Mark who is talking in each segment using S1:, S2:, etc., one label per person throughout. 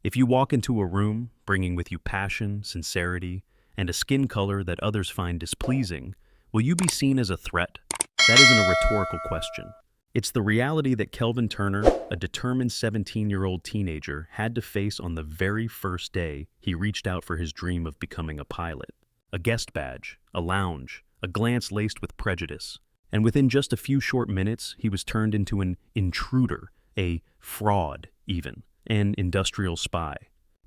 S1: If you walk into a room bringing with you passion, sincerity, and a skin color that others find displeasing, will you be seen as a threat? That isn't a rhetorical question. It's the reality that Kelvin Turner, a determined 17-year-old teenager, had to face on the very first day he reached out for his dream of becoming a pilot. A guest badge, a lounge, a glance laced with prejudice. And within just a few short minutes, he was turned into an intruder, a fraud even, an industrial spy.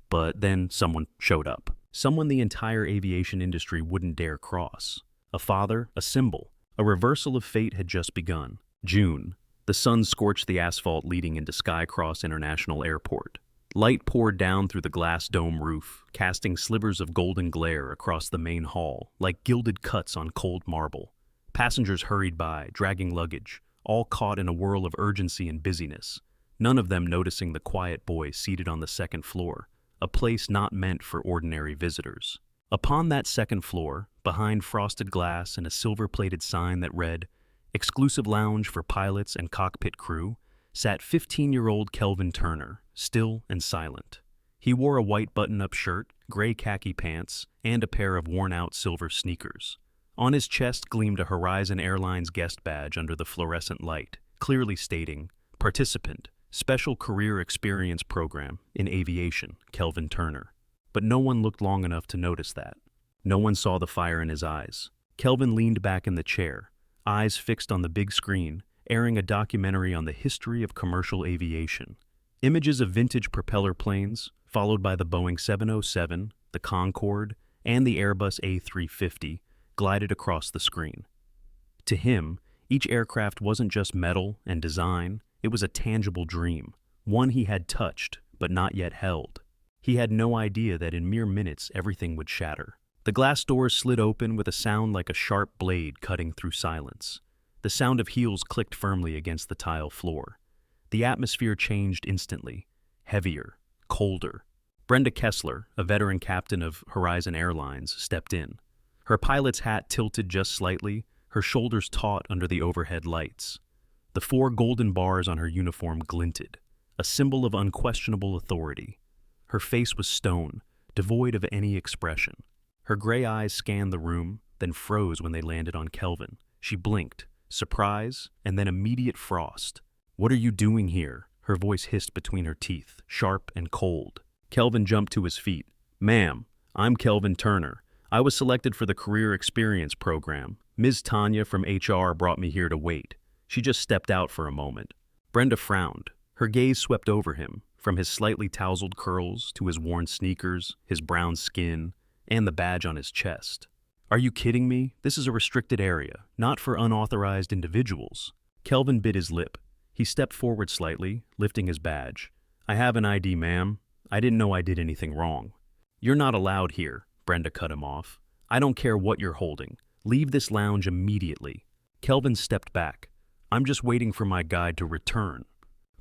S1: But then someone showed up. Someone the entire aviation industry wouldn't dare cross. A father, a symbol. A reversal of fate had just begun. June. The sun scorched the asphalt leading into Skycross International Airport. Light poured down through the glass dome roof, casting slivers of golden glare across the main hall, like gilded cuts on cold marble. Passengers hurried by, dragging luggage, all caught in a whirl of urgency and busyness, none of them noticing the quiet boy seated on the second floor, a place not meant for ordinary visitors. Upon that second floor, behind frosted glass and a silver-plated sign that read, "Exclusive lounge for pilots and cockpit crew," sat 15-year-old Kelvin Turner, still and silent. He wore a white button-up shirt, gray khaki pants, and a pair of worn-out silver sneakers. On his chest gleamed a Horizon Airlines guest badge under the fluorescent light, clearly stating, "Participant, Special Career Experience Program in Aviation, Kelvin Turner." But no one looked long enough to notice that. No one saw the fire in his eyes. Kelvin leaned back in the chair, eyes fixed on the big screen, airing a documentary on the history of commercial aviation. Images of vintage propeller planes, followed by the Boeing 707, the Concorde, and the Airbus A350, glided across the screen. To him, each aircraft wasn't just metal and design, it was a tangible dream, one he had touched but not yet held. He had no idea that in mere minutes everything would shatter. The glass doors slid open with a sound like a sharp blade cutting through silence. The sound of heels clicked firmly against the tile floor. The atmosphere changed instantly, heavier, colder. Brenda Kessler, a veteran captain of Horizon Airlines, stepped in. Her pilot's hat tilted just slightly, her shoulders taut under the overhead lights. The 4 golden bars on her uniform glinted, a symbol of unquestionable authority. Her face was stone, devoid of any expression. Her gray eyes scanned the room, then froze when they landed on Kelvin. She blinked, surprise, and then immediate frost. "What are you doing here?" Her voice hissed between her teeth, sharp and cold. Kelvin jumped to his feet. "Ma'am, I'm Kelvin Turner. I was selected for the Career Experience Program. Ms. Tanya from HR brought me here to wait. She just stepped out for a moment." Brenda frowned. Her gaze swept over him, from his slightly tousled curls to his worn sneakers, his brown skin, and the badge on his chest. "Are you kidding me? This is a restricted area, not for unauthorized individuals." Kelvin bit his lip. He stepped forward slightly, lifting his badge. "I have an ID, ma'am. I didn't know I did anything wrong." "You're not allowed here," Brenda cut him off. "I don't care what you're holding. Leave this lounge immediately." Kelvin stepped back. "I'm just waiting for my guide to return."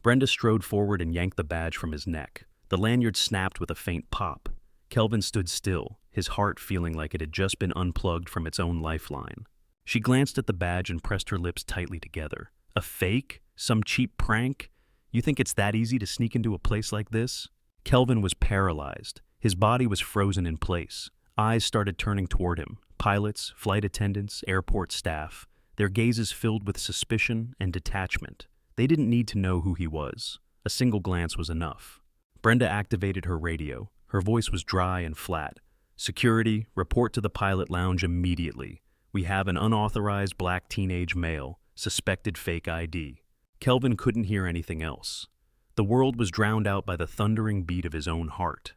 S1: Brenda strode forward and yanked the badge from his neck. The lanyard snapped with a faint pop. Kelvin stood still, his heart feeling like it had just been unplugged from its own lifeline. She glanced at the badge and pressed her lips tightly together. "A fake? Some cheap prank? You think it's that easy to sneak into a place like this?" Kelvin was paralyzed. His body was frozen in place. Eyes started turning toward him. Pilots, flight attendants, airport staff. Their gazes filled with suspicion and detachment. They didn't need to know who he was. A single glance was enough. Brenda activated her radio. Her voice was dry and flat. "Security, report to the pilot lounge immediately. We have an unauthorized black teenage male, suspected fake ID." Kelvin couldn't hear anything else. The world was drowned out by the thundering beat of his own heart.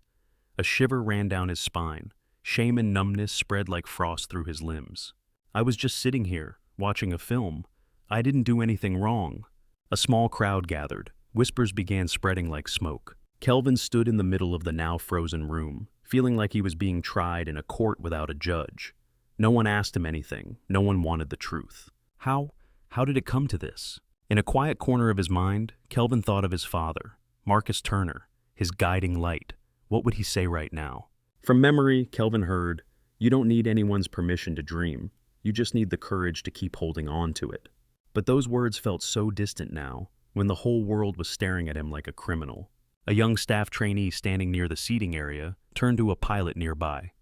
S1: A shiver ran down his spine. Shame and numbness spread like frost through his limbs. "I was just sitting here, watching a film. I didn't do anything wrong." A small crowd gathered. Whispers began spreading like smoke. Kelvin stood in the middle of the now frozen room, feeling like he was being tried in a court without a judge. No one asked him anything. No one wanted the truth. How did it come to this? In a quiet corner of his mind, Kelvin thought of his father, Marcus Turner, his guiding light. What would he say right now? From memory, Kelvin heard, "You don't need anyone's permission to dream. You just need the courage to keep holding on to it." But those words felt so distant now, when the whole world was staring at him like a criminal. A young staff trainee standing near the seating area turned to a pilot nearby.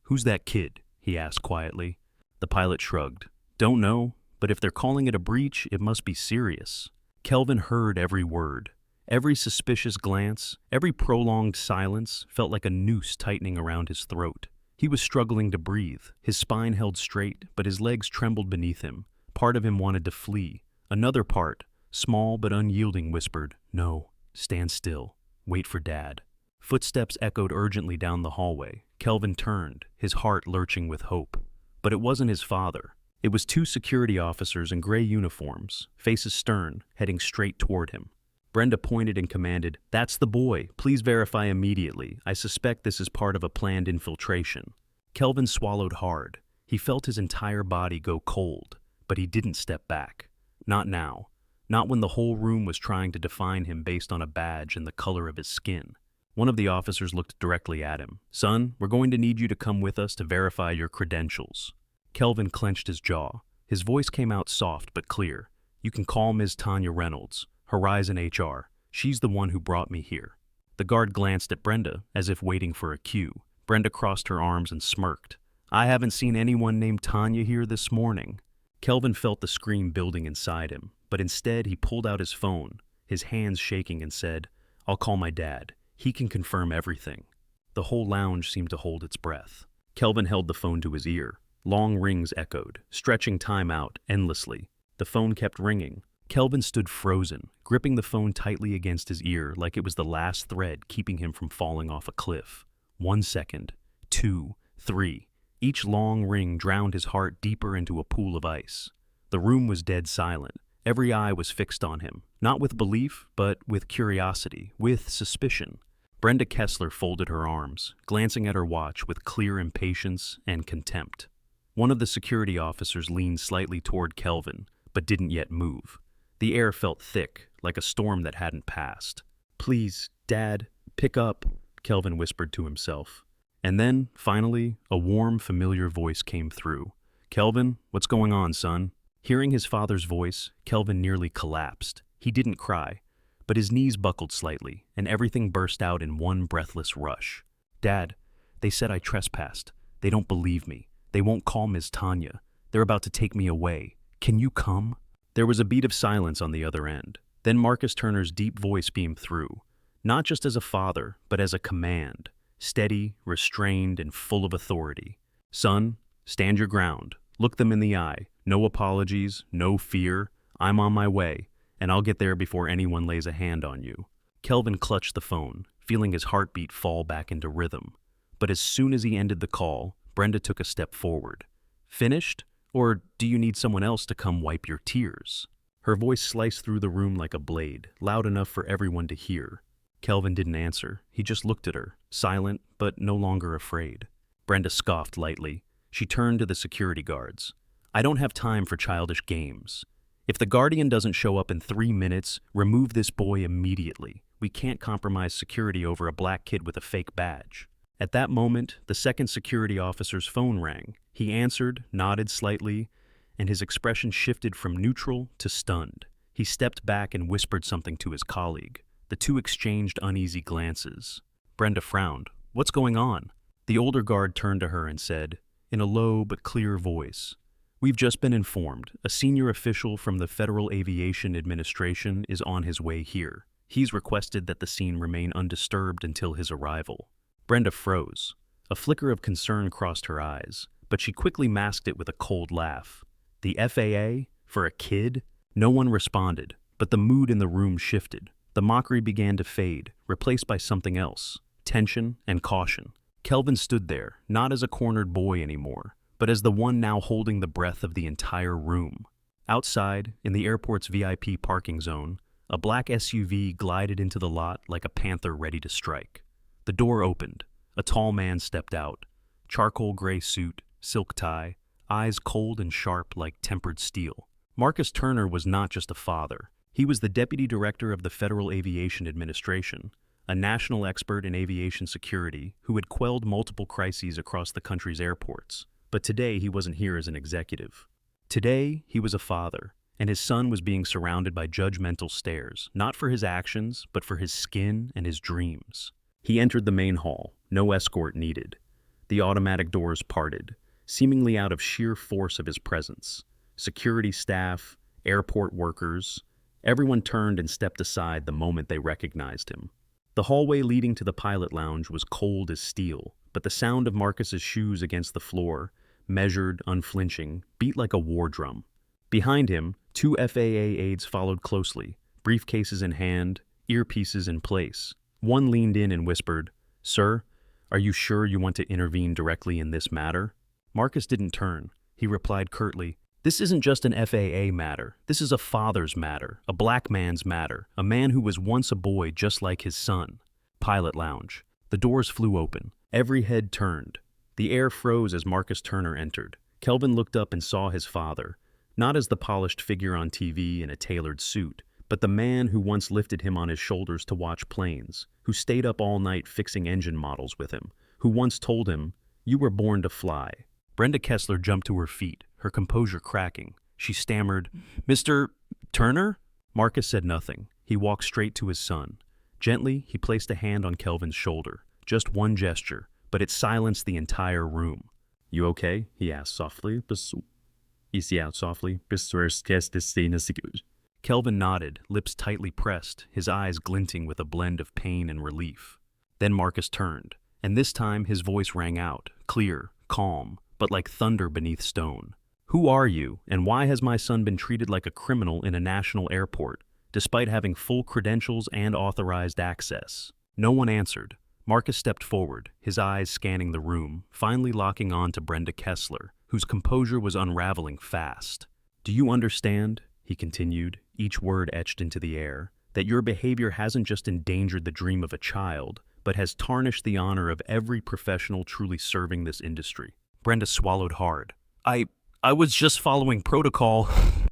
S1: "Who's that kid?" he asked quietly. The pilot shrugged. "Don't know, but if they're calling it a breach, it must be serious." Kelvin heard every word. Every suspicious glance, every prolonged silence felt like a noose tightening around his throat. He was struggling to breathe, his spine held straight, but his legs trembled beneath him. Part of him wanted to flee. Another part, small but unyielding, whispered, "No, stand still. Wait for Dad." Footsteps echoed urgently down the hallway. Kelvin turned, his heart lurching with hope. But it wasn't his father. It was two security officers in gray uniforms, faces stern, heading straight toward him. Brenda pointed and commanded, "That's the boy. Please verify immediately. I suspect this is part of a planned infiltration." Kelvin swallowed hard. He felt his entire body go cold, but he didn't step back. Not now. Not when the whole room was trying to define him based on a badge and the color of his skin. One of the officers looked directly at him. "Son, we're going to need you to come with us to verify your credentials." Kelvin clenched his jaw. His voice came out soft but clear. "You can call Ms. Tanya Reynolds, Horizon HR. She's the one who brought me here." The guard glanced at Brenda, as if waiting for a cue. Brenda crossed her arms and smirked. "I haven't seen anyone named Tanya here this morning." Kelvin felt the scream building inside him, but instead he pulled out his phone, his hands shaking, and said, "I'll call my dad. He can confirm everything." The whole lounge seemed to hold its breath. Kelvin held the phone to his ear. Long rings echoed, stretching time out endlessly. The phone kept ringing. Kelvin stood frozen, gripping the phone tightly against his ear like it was the last thread keeping him from falling off a cliff. 1 second, 2, 3. Each long ring drowned his heart deeper into a pool of ice. The room was dead silent. Every eye was fixed on him, not with belief, but with curiosity, with suspicion. Brenda Kessler folded her arms, glancing at her watch with clear impatience and contempt. One of the security officers leaned slightly toward Kelvin, but didn't yet move. The air felt thick, like a storm that hadn't passed. "Please, Dad, pick up," Kelvin whispered to himself. And then, finally, a warm, familiar voice came through. "Kelvin, what's going on, son?" Hearing his father's voice, Kelvin nearly collapsed. He didn't cry, but his knees buckled slightly, and everything burst out in one breathless rush. "Dad, they said I trespassed. They don't believe me. They won't call Ms. Tanya. They're about to take me away. Can you come?" There was a beat of silence on the other end. Then Marcus Turner's deep voice beamed through, not just as a father, but as a command, steady, restrained, and full of authority. "Son, stand your ground. Look them in the eye. No apologies, no fear. I'm on my way, and I'll get there before anyone lays a hand on you." Kelvin clutched the phone, feeling his heartbeat fall back into rhythm. But as soon as he ended the call, Brenda took a step forward. "Finished? Or do you need someone else to come wipe your tears?" Her voice sliced through the room like a blade, loud enough for everyone to hear. Kelvin didn't answer. He just looked at her, silent but no longer afraid. Brenda scoffed lightly. She turned to the security guards. "I don't have time for childish games. If the Guardian doesn't show up in 3 minutes, remove this boy immediately. We can't compromise security over a black kid with a fake badge." At that moment, the second security officer's phone rang. He answered, nodded slightly, and his expression shifted from neutral to stunned. He stepped back and whispered something to his colleague. The two exchanged uneasy glances. Brenda frowned. "What's going on?" The older guard turned to her and said, in a low but clear voice, "We've just been informed. A senior official from the Federal Aviation Administration is on his way here. He's requested that the scene remain undisturbed until his arrival." Brenda froze. A flicker of concern crossed her eyes, but she quickly masked it with a cold laugh. The FAA? For a kid? No one responded, but the mood in the room shifted. The mockery began to fade, replaced by something else, tension and caution. Kelvin stood there, not as a cornered boy anymore, but as the one now holding the breath of the entire room. Outside, in the airport's VIP parking zone, a black SUV glided into the lot like a panther ready to strike. The door opened. A tall man stepped out. Charcoal gray suit, silk tie, eyes cold and sharp like tempered steel. Marcus Turner was not just a father. He was the deputy director of the Federal Aviation Administration, a national expert in aviation security who had quelled multiple crises across the country's airports. But today he wasn't here as an executive. Today he was a father, and his son was being surrounded by judgmental stares, not for his actions, but for his skin and his dreams. He entered the main hall, no escort needed. The automatic doors parted, seemingly out of sheer force of his presence. Security staff, airport workers, everyone turned and stepped aside the moment they recognized him. The hallway leading to the pilot lounge was cold as steel, but the sound of Marcus's shoes against the floor, measured, unflinching, beat like a war drum. Behind him, 2 FAA aides followed closely, briefcases in hand, earpieces in place. One leaned in and whispered, "Sir, are you sure you want to intervene directly in this matter?" Marcus didn't turn. He replied curtly, "This isn't just an FAA matter. This is a father's matter, a black man's matter, a man who was once a boy just like his son." Pilot lounge. The doors flew open. Every head turned. The air froze as Marcus Turner entered. Kelvin looked up and saw his father, not as the polished figure on TV in a tailored suit, but the man who once lifted him on his shoulders to watch planes, who stayed up all night fixing engine models with him, who once told him, "You were born to fly." Brenda Kessler jumped to her feet, her composure cracking. She stammered, "Mr. Turner?" Marcus said nothing. He walked straight to his son. Gently, he placed a hand on Kelvin's shoulder. Just one gesture, but it silenced the entire room. "You okay?" he asked softly. Kelvin nodded, lips tightly pressed, his eyes glinting with a blend of pain and relief. Then Marcus turned, and this time his voice rang out, clear, calm, but like thunder beneath stone. "Who are you, and why has my son been treated like a criminal in a national airport, despite having full credentials and authorized access?" No one answered. Marcus stepped forward, his eyes scanning the room, finally locking on to Brenda Kessler, whose composure was unraveling fast. "Do you understand," he continued, each word etched into the air, "that your behavior hasn't just endangered the dream of a child, but has tarnished the honor of every professional truly serving this industry?" Brenda swallowed hard. I was just following protocol."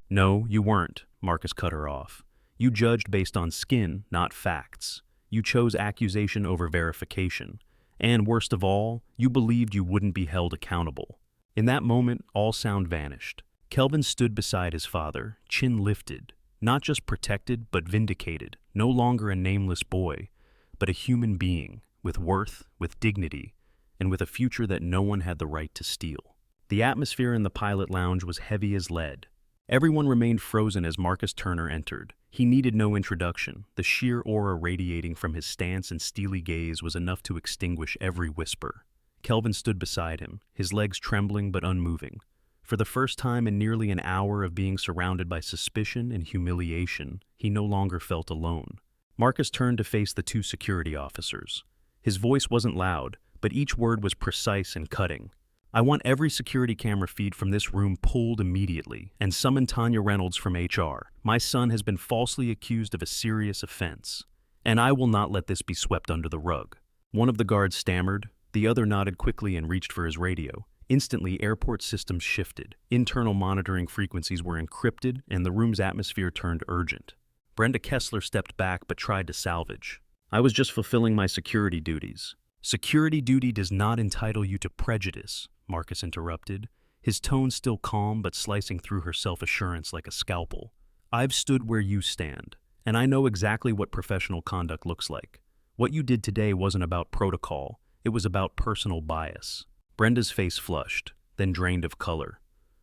S1: "No, you weren't," Marcus cut her off. "You judged based on skin, not facts. You chose accusation over verification. And worst of all, you believed you wouldn't be held accountable." In that moment, all sound vanished. Kelvin stood beside his father, chin lifted, not just protected, but vindicated, no longer a nameless boy, but a human being, with worth, with dignity, and with a future that no one had the right to steal. The atmosphere in the pilot lounge was heavy as lead. Everyone remained frozen as Marcus Turner entered. He needed no introduction. The sheer aura radiating from his stance and steely gaze was enough to extinguish every whisper. Kelvin stood beside him, his legs trembling but unmoving. For the first time in nearly an hour of being surrounded by suspicion and humiliation, he no longer felt alone. Marcus turned to face the 2 security officers. His voice wasn't loud, but each word was precise and cutting. "I want every security camera feed from this room pulled immediately, and summon Tanya Reynolds from HR. My son has been falsely accused of a serious offense, and I will not let this be swept under the rug." One of the guards stammered, the other nodded quickly and reached for his radio. Instantly, airport systems shifted. Internal monitoring frequencies were encrypted, and the room's atmosphere turned urgent. Brenda Kessler stepped back but tried to salvage. "I was just fulfilling my security duties." "Security duty does not entitle you to prejudice," Marcus interrupted, his tone still calm but slicing through her self-assurance like a scalpel. "I've stood where you stand, and I know exactly what professional conduct looks like. What you did today wasn't about protocol, it was about personal bias." Brenda's face flushed, then drained of color.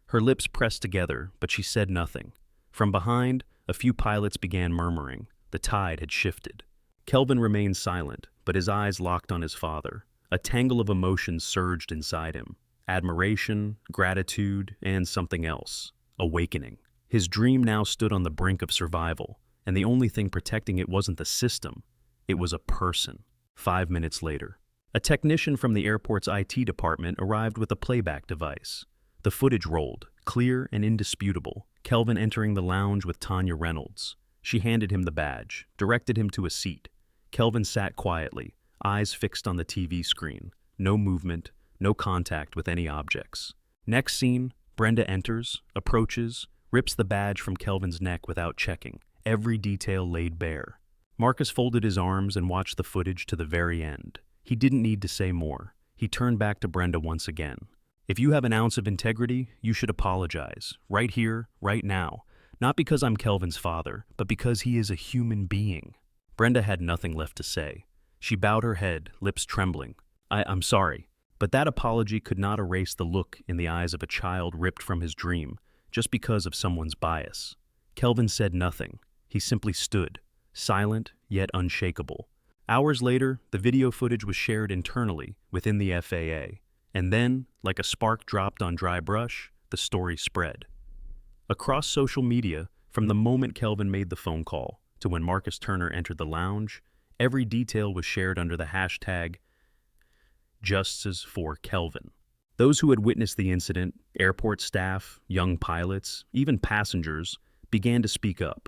S1: Her lips pressed together, but she said nothing. From behind, a few pilots began murmuring. The tide had shifted. Kelvin remained silent, but his eyes locked on his father. A tangle of emotions surged inside him. Admiration, gratitude, and something else. Awakening. His dream now stood on the brink of survival, and the only thing protecting it wasn't the system. It was a person. 5 minutes later, a technician from the airport's IT department arrived with a playback device. The footage rolled, clear and indisputable. Kelvin entering the lounge with Tanya Reynolds. She handed him the badge, directed him to a seat. Kelvin sat quietly, eyes fixed on the TV screen. No movement, no contact with any objects. Next scene, Brenda enters, approaches, rips the badge from Kelvin's neck without checking, every detail laid bare. Marcus folded his arms and watched the footage to the very end. He didn't need to say more. He turned back to Brenda once again. "If you have an ounce of integrity, you should apologize, right here, right now, Not because I'm Kelvin's father, but because he is a human being. Brenda had nothing left to say. She bowed her head, lips trembling. I'm sorry, but that apology could not erase the look in the eyes of a child ripped from his dream, just because of someone's bias. Kelvin said nothing. He simply stood, silent yet unshakable. Hours later, the video footage was shared internally within the FAA, and then, like a spark dropped on dry brush, the story spread. Across social media, from the moment Kelvin made the phone call to when Marcus Turner entered the lounge, every detail was shared under the hashtag Justice for Kelvin. Those who had witnessed the incident, airport staff, young pilots, even passengers, began to speak up.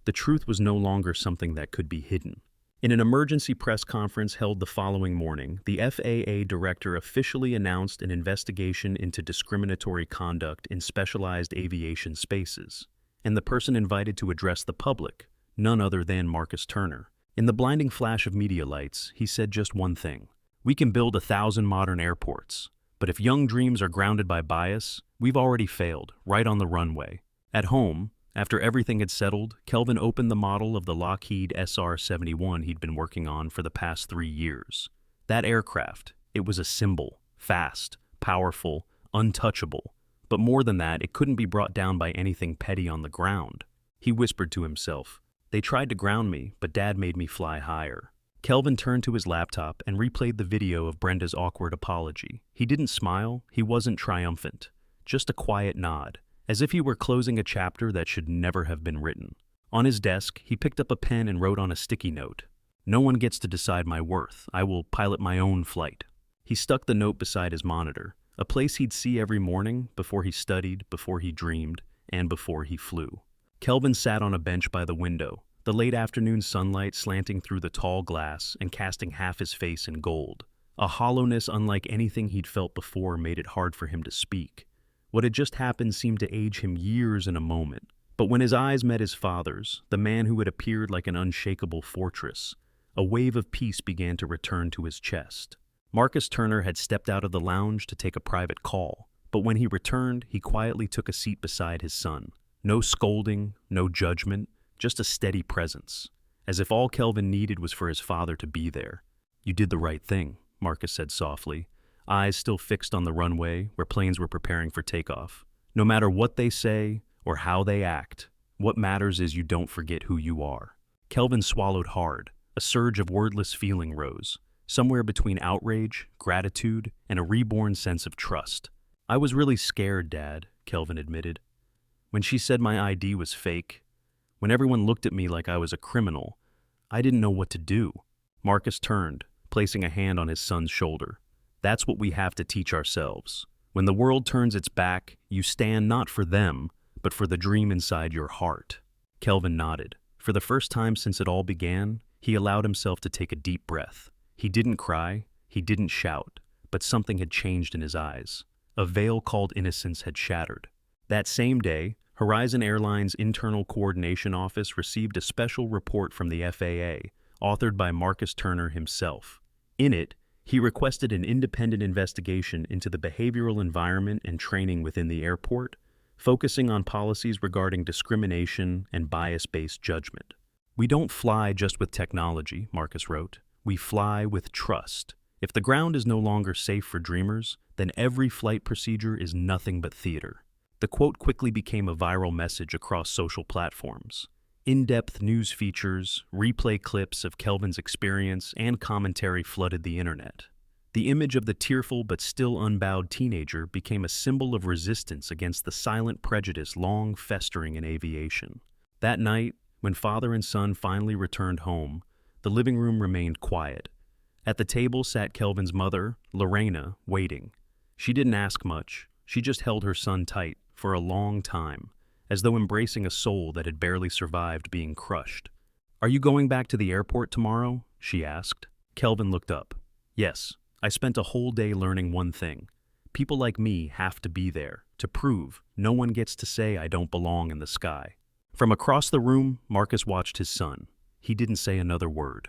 S1: The truth was no longer something that could be hidden. In an emergency press conference held the following morning, the FAA director officially announced an investigation into discriminatory conduct in specialized aviation spaces, and the person invited to address the public, none other than Marcus Turner. In the blinding flash of media lights, he said just one thing: "We can build 1,000 modern airports, but if young dreams are grounded by bias, we've already failed, right on the runway." At home, after everything had settled, Kelvin opened the model of the Lockheed SR-71 he'd been working on for the past 3 years. That aircraft, it was a symbol, fast, powerful, untouchable. But more than that, it couldn't be brought down by anything petty on the ground. He whispered to himself, "They tried to ground me, but Dad made me fly higher." Kelvin turned to his laptop and replayed the video of Brenda's awkward apology. He didn't smile, he wasn't triumphant, just a quiet nod, as if he were closing a chapter that should never have been written. On his desk, he picked up a pen and wrote on a sticky note, "No one gets to decide my worth. I will pilot my own flight." He stuck the note beside his monitor, a place he'd see every morning before he studied, before he dreamed, and before he flew. Kelvin sat on a bench by the window, the late afternoon sunlight slanting through the tall glass and casting half his face in gold. A hollowness unlike anything he'd felt before made it hard for him to speak. What had just happened seemed to age him years in a moment. But when his eyes met his father's, the man who had appeared like an unshakable fortress, a wave of peace began to return to his chest. Marcus Turner had stepped out of the lounge to take a private call, but when he returned, he quietly took a seat beside his son. No scolding, no judgment, just a steady presence, as if all Kelvin needed was for his father to be there. "You did the right thing," Marcus said softly, eyes still fixed on the runway where planes were preparing for takeoff. "No matter what they say or how they act, what matters is you don't forget who you are." Kelvin swallowed hard. A surge of wordless feeling rose, somewhere between outrage, gratitude, and a reborn sense of trust. "I was really scared, Dad," Kelvin admitted. "When she said my ID was fake, when everyone looked at me like I was a criminal, I didn't know what to do." Marcus turned, placing a hand on his son's shoulder. "That's what we have to teach ourselves. When the world turns its back, you stand not for them, but for the dream inside your heart." Kelvin nodded. For the first time since it all began, he allowed himself to take a deep breath. He didn't cry, he didn't shout, but something had changed in his eyes. A veil called innocence had shattered. That same day, Horizon Airlines' Internal Coordination Office received a special report from the FAA, authored by Marcus Turner himself. In it, he requested an independent investigation into the behavioral environment and training within the airport, focusing on policies regarding discrimination and bias-based judgment. "We don't fly just with technology," Marcus wrote. "We fly with trust. If the ground is no longer safe for dreamers, then every flight procedure is nothing but theater." The quote quickly became a viral message across social platforms. In-depth news features, replay clips of Kelvin's experience, and commentary flooded the internet. The image of the tearful but still unbowed teenager became a symbol of resistance against the silent prejudice long festering in aviation. That night, when father and son finally returned home, the living room remained quiet. At the table sat Kelvin's mother, Lorena, waiting. She didn't ask much. She just held her son tight for a long time, as though embracing a soul that had barely survived being crushed. "Are you going back to the airport tomorrow?" she asked. Kelvin looked up. "Yes, I spent a whole day learning one thing. People like me have to be there, to prove no one gets to say I don't belong in the sky." From across the room, Marcus watched his son. He didn't say another word.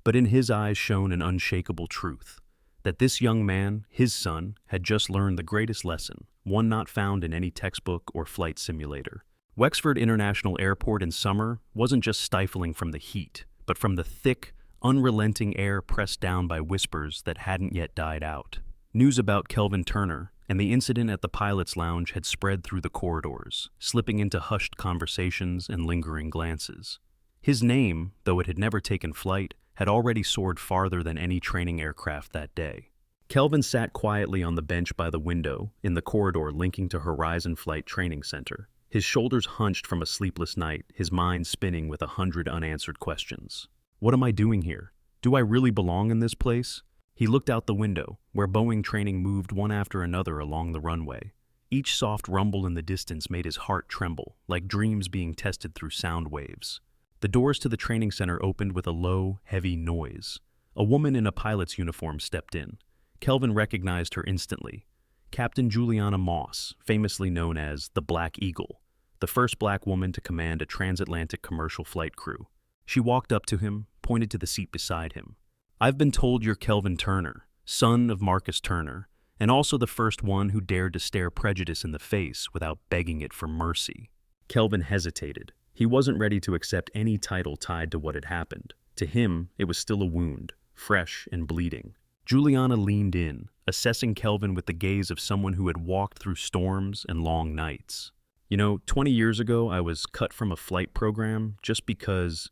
S1: But in his eyes shone an unshakable truth, that this young man, his son, had just learned the greatest lesson, one not found in any textbook or flight simulator. Wexford International Airport in summer wasn't just stifling from the heat, but from the thick, unrelenting air pressed down by whispers that hadn't yet died out. News about Kelvin Turner and the incident at the pilot's lounge had spread through the corridors, slipping into hushed conversations and lingering glances. His name, though it had never taken flight, had already soared farther than any training aircraft that day. Kelvin sat quietly on the bench by the window in the corridor linking to Horizon Flight Training Center, his shoulders hunched from a sleepless night, his mind spinning with 100 unanswered questions. What am I doing here? Do I really belong in this place? He looked out the window, where Boeing training moved one after another along the runway. Each soft rumble in the distance made his heart tremble, like dreams being tested through sound waves. The doors to the training center opened with a low, heavy noise. A woman in a pilot's uniform stepped in. Kelvin recognized her instantly. Captain Juliana Moss, famously known as the Black Eagle, the first black woman to command a transatlantic commercial flight crew. She walked up to him, pointed to the seat beside him. "I've been told you're Kelvin Turner, son of Marcus Turner, and also the first one who dared to stare prejudice in the face without begging it for mercy." Kelvin hesitated. He wasn't ready to accept any title tied to what had happened. To him, it was still a wound, fresh and bleeding. Juliana leaned in, assessing Kelvin with the gaze of someone who had walked through storms and long nights. 20 years ago, I was cut from a flight program just because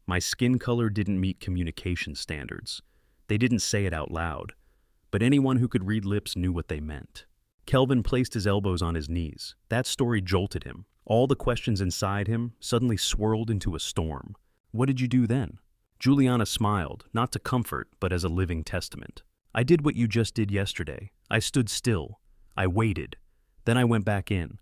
S1: my skin color didn't meet communication standards. They didn't say it out loud, but anyone who could read lips knew what they meant. Kelvin placed his elbows on his knees. That story jolted him. All the questions inside him suddenly swirled into a storm. What did you do then? Juliana smiled, not to comfort, but as a living testament. "I did what you just did yesterday. I stood still. I waited. Then I went back in.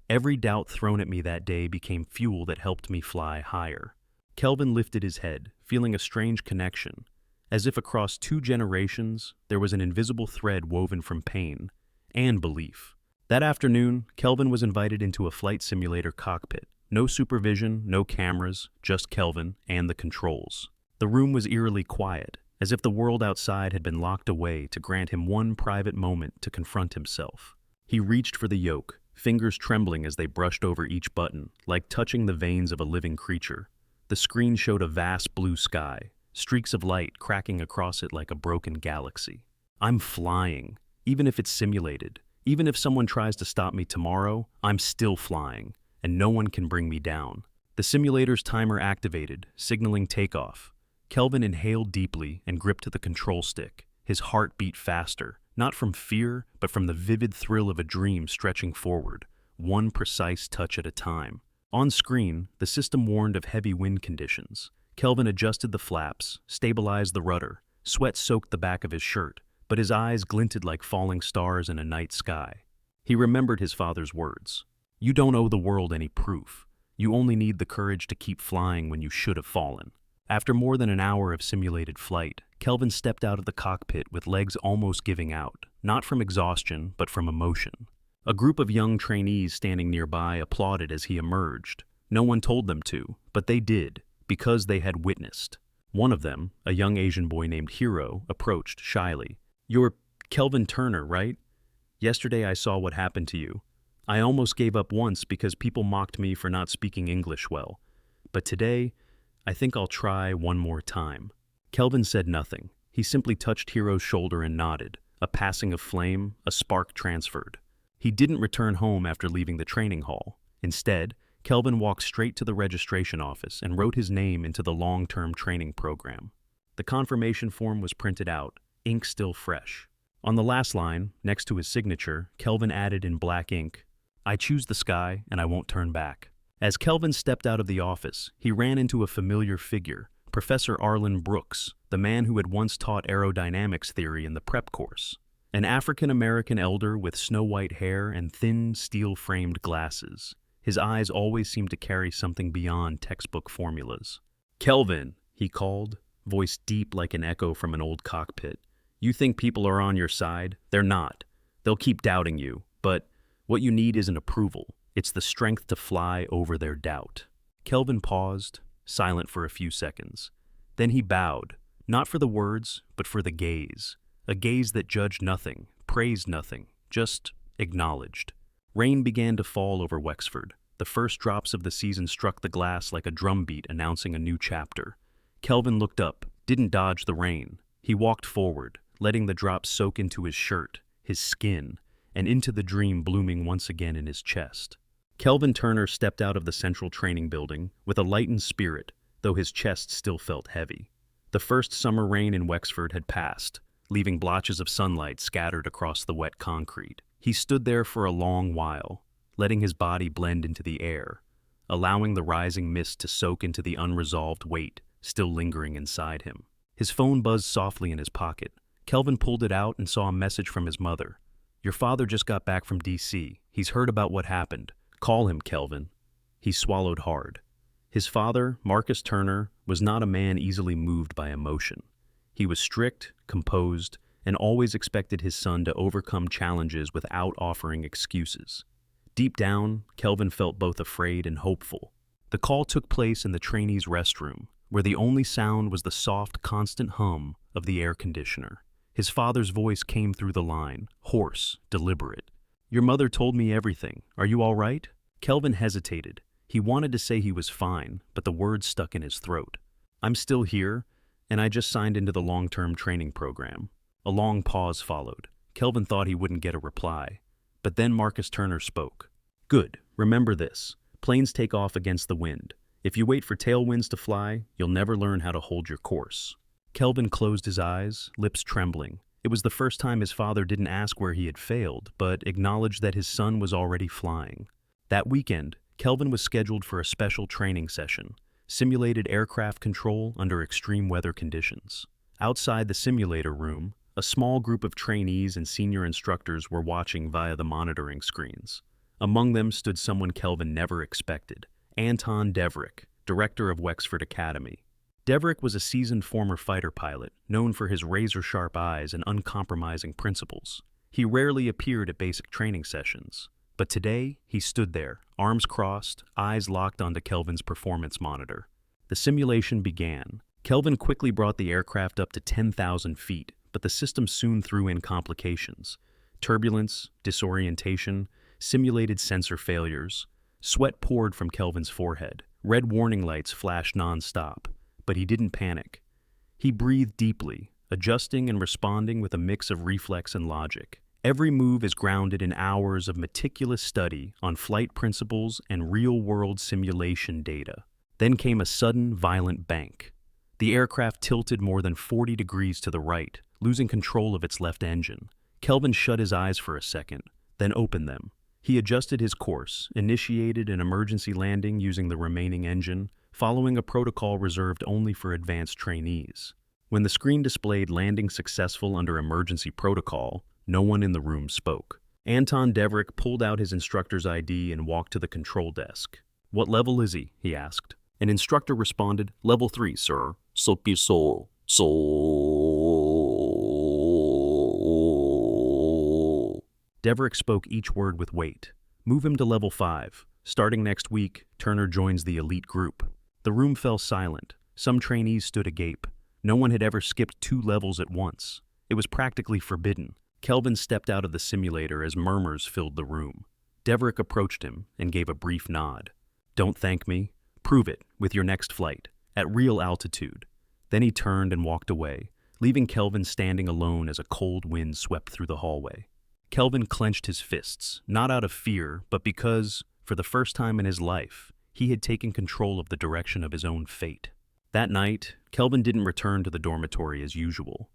S1: Every doubt thrown at me that day became fuel that helped me fly higher." Kelvin lifted his head, feeling a strange connection. As if across 2 generations, there was an invisible thread woven from pain and belief. That afternoon, Kelvin was invited into a flight simulator cockpit. No supervision, no cameras, just Kelvin and the controls. The room was eerily quiet, as if the world outside had been locked away to grant him one private moment to confront himself. He reached for the yoke, fingers trembling as they brushed over each button, like touching the veins of a living creature. The screen showed a vast blue sky, streaks of light cracking across it like a broken galaxy. "I'm flying, even if it's simulated. Even if someone tries to stop me tomorrow, I'm still flying, and no one can bring me down." The simulator's timer activated, signaling takeoff. Kelvin inhaled deeply and gripped the control stick. His heart beat faster, not from fear, but from the vivid thrill of a dream stretching forward, one precise touch at a time. On screen, the system warned of heavy wind conditions. Kelvin adjusted the flaps, stabilized the rudder. Sweat soaked the back of his shirt, but his eyes glinted like falling stars in a night sky. He remembered his father's words. "You don't owe the world any proof. You only need the courage to keep flying when you should have fallen." After more than an hour of simulated flight, Kelvin stepped out of the cockpit with legs almost giving out, not from exhaustion, but from emotion. A group of young trainees standing nearby applauded as he emerged. No one told them to, but they did, because they had witnessed. One of them, a young Asian boy named Hiro, approached shyly. "You're Kelvin Turner, right? Yesterday I saw what happened to you. I almost gave up once because people mocked me for not speaking English well. But today, I think I'll try one more time." Kelvin said nothing. He simply touched Hiro's shoulder and nodded. A passing of flame, a spark transferred. He didn't return home after leaving the training hall. Instead, Kelvin walked straight to the registration office and wrote his name into the long-term training program. The confirmation form was printed out, ink still fresh. On the last line, next to his signature, Kelvin added in black ink, "I choose the sky and I won't turn back." As Kelvin stepped out of the office, he ran into a familiar figure, Professor Arlen Brooks, the man who had once taught aerodynamics theory in the prep course. An African-American elder with snow-white hair and thin, steel-framed glasses. His eyes always seemed to carry something beyond textbook formulas. "Kelvin," he called, voice deep like an echo from an old cockpit. "You think people are on your side? They're not. They'll keep doubting you, but what you need isn't approval. It's the strength to fly over their doubt." Kelvin paused, silent for a few seconds. Then he bowed, not for the words, but for the gaze. A gaze that judged nothing, praised nothing, just acknowledged. Rain began to fall over Wexford. The first drops of the season struck the glass like a drumbeat announcing a new chapter. Kelvin looked up, didn't dodge the rain. He walked forward, letting the drops soak into his shirt, his skin, and into the dream blooming once again in his chest. Kelvin Turner stepped out of the central training building with a lightened spirit, though his chest still felt heavy. The first summer rain in Wexford had passed, leaving blotches of sunlight scattered across the wet concrete. He stood there for a long while, letting his body blend into the air, allowing the rising mist to soak into the unresolved weight still lingering inside him. His phone buzzed softly in his pocket. Kelvin pulled it out and saw a message from his mother. "Your father just got back from D.C. He's heard about what happened. Call him, Kelvin." He swallowed hard. His father, Marcus Turner, was not a man easily moved by emotion. He was strict, composed, and always expected his son to overcome challenges without offering excuses. Deep down, Kelvin felt both afraid and hopeful. The call took place in the trainees' restroom, where the only sound was the soft, constant hum of the air conditioner. His father's voice came through the line, hoarse, deliberate. "Your mother told me everything. Are you all right?" Kelvin hesitated. He wanted to say he was fine, but the words stuck in his throat. "I'm still here, and I just signed into the long-term training program." A long pause followed. Kelvin thought he wouldn't get a reply. But then Marcus Turner spoke. "Good. Remember this. Planes take off against the wind. If you wait for tailwinds to fly, you'll never learn how to hold your course." Kelvin closed his eyes, lips trembling. It was the first time his father didn't ask where he had failed, but acknowledged that his son was already flying. That weekend, Kelvin was scheduled for a special training session, simulated aircraft control under extreme weather conditions. Outside the simulator room, a small group of trainees and senior instructors were watching via the monitoring screens. Among them stood someone Kelvin never expected, Anton Deverick, director of Wexford Academy. Deverick was a seasoned former fighter pilot, known for his razor-sharp eyes and uncompromising principles. He rarely appeared at basic training sessions, but today he stood there, arms crossed, eyes locked onto Kelvin's performance monitor. The simulation began. Kelvin quickly brought the aircraft up to 10,000 feet, but the system soon threw in complications. Turbulence, disorientation, simulated sensor failures. Sweat poured from Kelvin's forehead. Red warning lights flashed non-stop, but he didn't panic. He breathed deeply, adjusting and responding with a mix of reflex and logic. Every move is grounded in hours of meticulous study on flight principles and real-world simulation data. Then came a sudden, violent bank. The aircraft tilted more than 40 degrees to the right, losing control of its left engine. Kelvin shut his eyes for a second, then opened them. He adjusted his course, initiated an emergency landing using the remaining engine, following a protocol reserved only for advanced trainees. When the screen displayed landing successful under emergency protocol, no one in the room spoke. Anton Deverick pulled out his instructor's ID and walked to the control desk. "What level is he asked. An instructor responded, "Level 3, sir." Deverick spoke each word with weight. "Move him to level 5. Starting next week, Turner joins the elite group." The room fell silent. Some trainees stood agape. No one had ever skipped 2 levels at once. It was practically forbidden. Kelvin stepped out of the simulator as murmurs filled the room. Deverick approached him and gave a brief nod. "Don't thank me. Prove it with your next flight, at real altitude." Then he turned and walked away, leaving Kelvin standing alone as a cold wind swept through the hallway. Kelvin clenched his fists, not out of fear, but because, for the first time in his life, he had taken control of the direction of his own fate. That night, Kelvin didn't return to the dormitory as usual.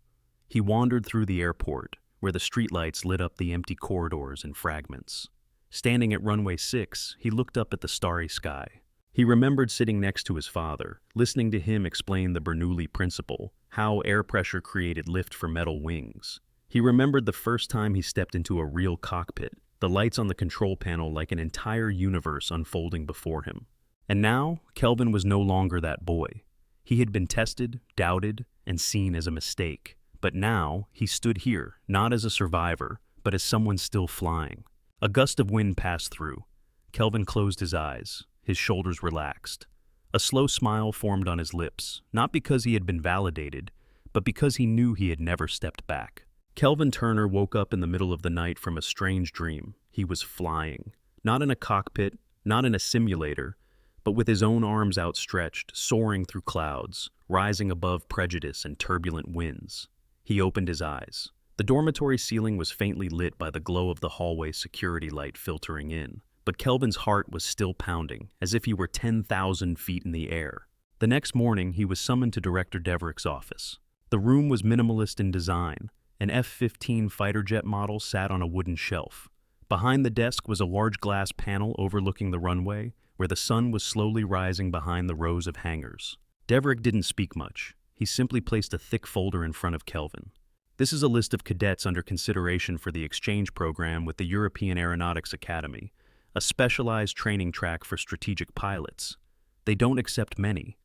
S1: He wandered through the airport, where the streetlights lit up the empty corridors in fragments. Standing at runway 6, he looked up at the starry sky. He remembered sitting next to his father, listening to him explain the Bernoulli principle, how air pressure created lift for metal wings. He remembered the first time he stepped into a real cockpit, the lights on the control panel like an entire universe unfolding before him. And now, Kelvin was no longer that boy. He had been tested, doubted, and seen as a mistake. But now, he stood here, not as a survivor, but as someone still flying. A gust of wind passed through. Kelvin closed his eyes. His shoulders relaxed. A slow smile formed on his lips, not because he had been validated, but because he knew he had never stepped back. Kelvin Turner woke up in the middle of the night from a strange dream. He was flying. Not in a cockpit, not in a simulator, but with his own arms outstretched, soaring through clouds, rising above prejudice and turbulent winds. He opened his eyes. The dormitory ceiling was faintly lit by the glow of the hallway security light filtering in, but Kelvin's heart was still pounding, as if he were 10,000 feet in the air. The next morning, he was summoned to Director Deverick's office. The room was minimalist in design. An F-15 fighter jet model sat on a wooden shelf. Behind the desk was a large glass panel overlooking the runway, where the sun was slowly rising behind the rows of hangars. Deverick didn't speak much. He simply placed a thick folder in front of Kelvin. "This is a list of cadets under consideration for the exchange program with the European Aeronautics Academy, a specialized training track for strategic pilots. They don't accept many,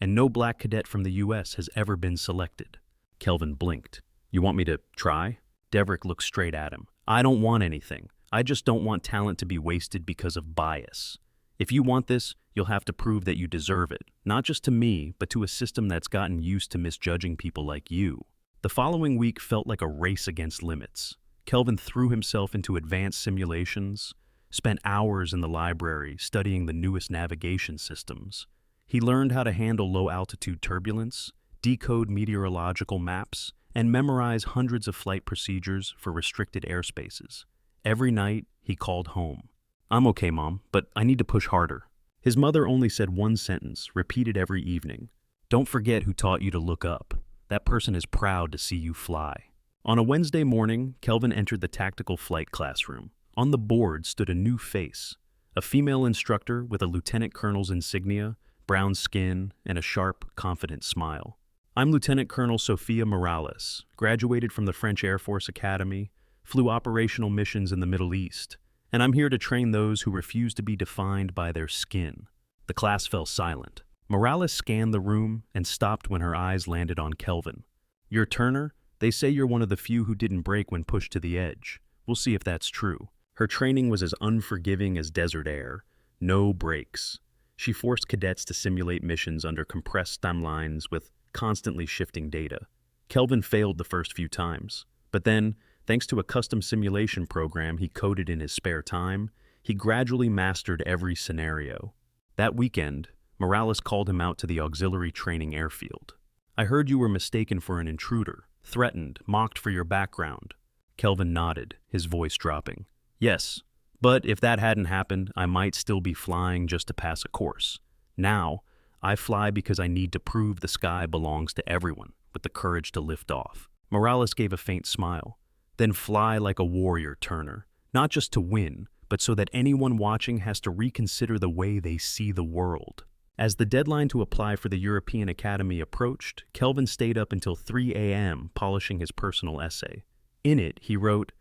S1: and no black cadet from the U.S. has ever been selected." Kelvin blinked. "You want me to try?" Deverick looked straight at him. "I don't want anything. I just don't want talent to be wasted because of bias. If you want this, you'll have to prove that you deserve it, not just to me, but to a system that's gotten used to misjudging people like you." The following week felt like a race against limits. Kelvin threw himself into advanced simulations, spent hours in the library studying the newest navigation systems. He learned how to handle low-altitude turbulence, decode meteorological maps, and memorize hundreds of flight procedures for restricted airspaces. Every night, he called home. "I'm okay, Mom, but I need to push harder." His mother only said one sentence, repeated every evening. "Don't forget who taught you to look up. That person is proud to see you fly." On a Wednesday morning, Kelvin entered the tactical flight classroom. On the board stood a new face, a female instructor with a lieutenant colonel's insignia, brown skin, and a sharp, confident smile. "I'm Lieutenant Colonel Sofia Morales, graduated from the French Air Force Academy, flew operational missions in the Middle East, and I'm here to train those who refuse to be defined by their skin." The class fell silent. Morales scanned the room and stopped when her eyes landed on Kelvin. "You're Turner? They say you're one of the few who didn't break when pushed to the edge. We'll see if that's true." Her training was as unforgiving as desert air. No breaks. She forced cadets to simulate missions under compressed timelines with constantly shifting data. Kelvin failed the first few times, but then, thanks to a custom simulation program he coded in his spare time, he gradually mastered every scenario. That weekend, Morales called him out to the auxiliary training airfield. "I heard you were mistaken for an intruder, threatened, mocked for your background." Kelvin nodded, his voice dropping. "Yes, but if that hadn't happened, I might still be flying just to pass a course. Now, I fly because I need to prove the sky belongs to everyone, with the courage to lift off." Morales gave a faint smile. "Then fly like a warrior, Turner, not just to win, but so that anyone watching has to reconsider the way they see the world." As the deadline to apply for the European Academy approached, Kelvin stayed up until 3 a.m. polishing his personal essay. In it, he wrote,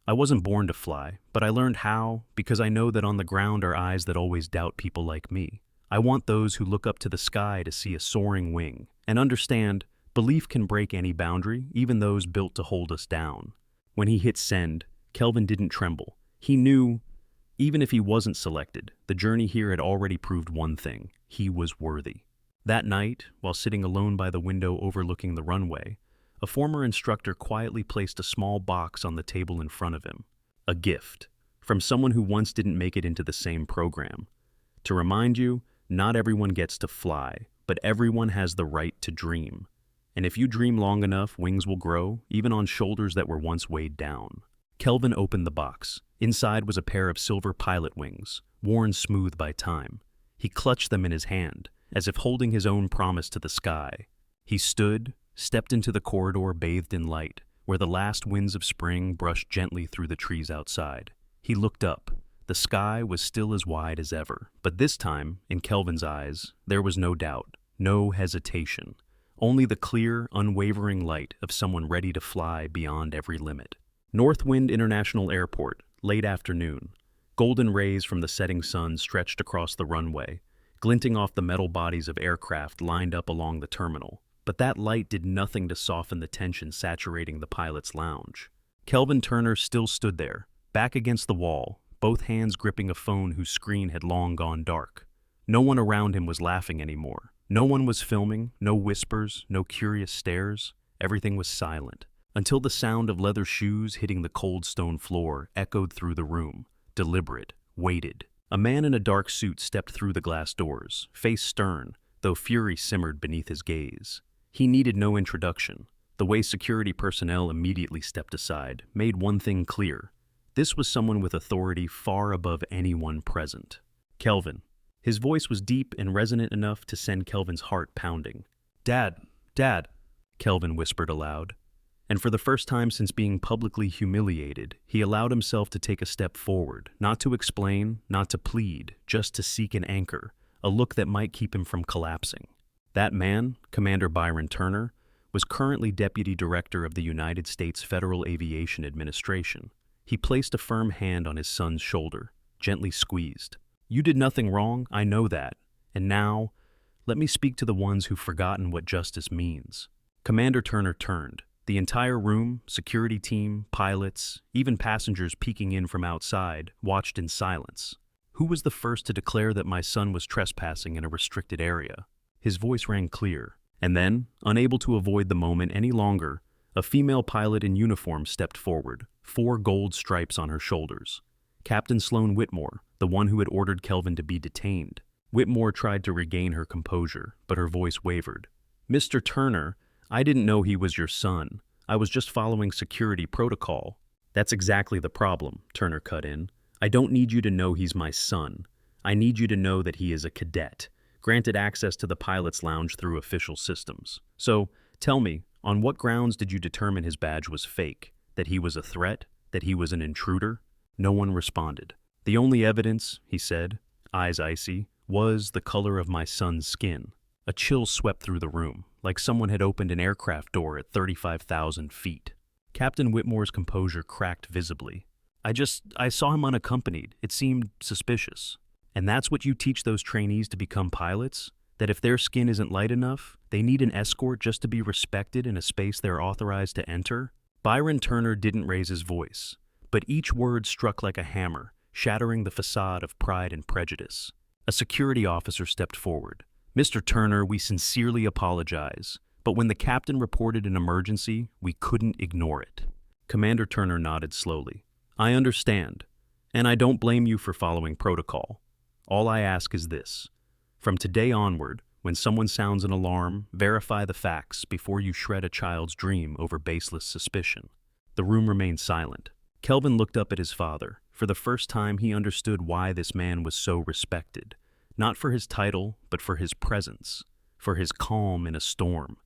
S1: "I wasn't born to fly, but I learned how because I know that on the ground are eyes that always doubt people like me. I want those who look up to the sky to see a soaring wing, and understand belief can break any boundary, even those built to hold us down." When he hit send, Kelvin didn't tremble. He knew, even if he wasn't selected, the journey here had already proved one thing: he was worthy. That night, while sitting alone by the window overlooking the runway, a former instructor quietly placed a small box on the table in front of him. A gift, from someone who once didn't make it into the same program. To remind you, not everyone gets to fly, but everyone has the right to dream. And if you dream long enough, wings will grow, even on shoulders that were once weighed down. Kelvin opened the box. Inside was a pair of silver pilot wings, worn smooth by time. He clutched them in his hand, as if holding his own promise to the sky. He stood, stepped into the corridor bathed in light, where the last winds of spring brushed gently through the trees outside. He looked up. The sky was still as wide as ever, but this time, in Kelvin's eyes, there was no doubt, no hesitation, only the clear, unwavering light of someone ready to fly beyond every limit. Northwind International Airport, late afternoon. Golden rays from the setting sun stretched across the runway, glinting off the metal bodies of aircraft lined up along the terminal. But that light did nothing to soften the tension saturating the pilot's lounge. Kelvin Turner still stood there, back against the wall, both hands gripping a phone whose screen had long gone dark. No one around him was laughing anymore. No one was filming, no whispers, no curious stares. Everything was silent, until the sound of leather shoes hitting the cold stone floor echoed through the room, deliberate, weighted. A man in a dark suit stepped through the glass doors, face stern, though fury simmered beneath his gaze. He needed no introduction. The way security personnel immediately stepped aside made one thing clear. This was someone with authority far above anyone present. Kelvin. His voice was deep and resonant enough to send Kelvin's heart pounding. "Dad, Dad," Kelvin whispered aloud. And for the first time since being publicly humiliated, he allowed himself to take a step forward, not to explain, not to plead, just to seek an anchor, a look that might keep him from collapsing. That man, Commander Byron Turner, was currently Deputy Director of the United States Federal Aviation Administration. He placed a firm hand on his son's shoulder, gently squeezed. "You did nothing wrong, I know that. And now, let me speak to the ones who've forgotten what justice means." Commander Turner turned. The entire room, security team, pilots, even passengers peeking in from outside, watched in silence. "Who was the first to declare that my son was trespassing in a restricted area?" His voice rang clear. And then, unable to avoid the moment any longer, a female pilot in uniform stepped forward, 4 gold stripes on her shoulders. Captain Sloan Whitmore, the one who had ordered Kelvin to be detained. Whitmore tried to regain her composure, but her voice wavered. "Mr. Turner, I didn't know he was your son. I was just following security protocol." "That's exactly the problem," Turner cut in. "I don't need you to know he's my son. I need you to know that he is a cadet, granted access to the pilot's lounge through official systems. So, tell me, on what grounds did you determine his badge was fake? That he was a threat? That he was an intruder?" No one responded. "The only evidence," he said, eyes icy, "was the color of my son's skin." A chill swept through the room, like someone had opened an aircraft door at 35,000 feet. Captain Whitmore's composure cracked visibly. I saw him unaccompanied. It seemed suspicious." "And that's what you teach those trainees to become pilots? That if their skin isn't light enough, they need an escort just to be respected in a space they're authorized to enter?" Byron Turner didn't raise his voice, but each word struck like a hammer, shattering the facade of pride and prejudice. A security officer stepped forward. "Mr. Turner, we sincerely apologize, but when the captain reported an emergency, we couldn't ignore it." Commander Turner nodded slowly. "I understand, and I don't blame you for following protocol. All I ask is this. From today onward, when someone sounds an alarm, verify the facts before you shred a child's dream over baseless suspicion." The room remained silent. Kelvin looked up at his father. For the first time, he understood why this man was so respected. Not for his title, but for his presence, for his calm in a storm,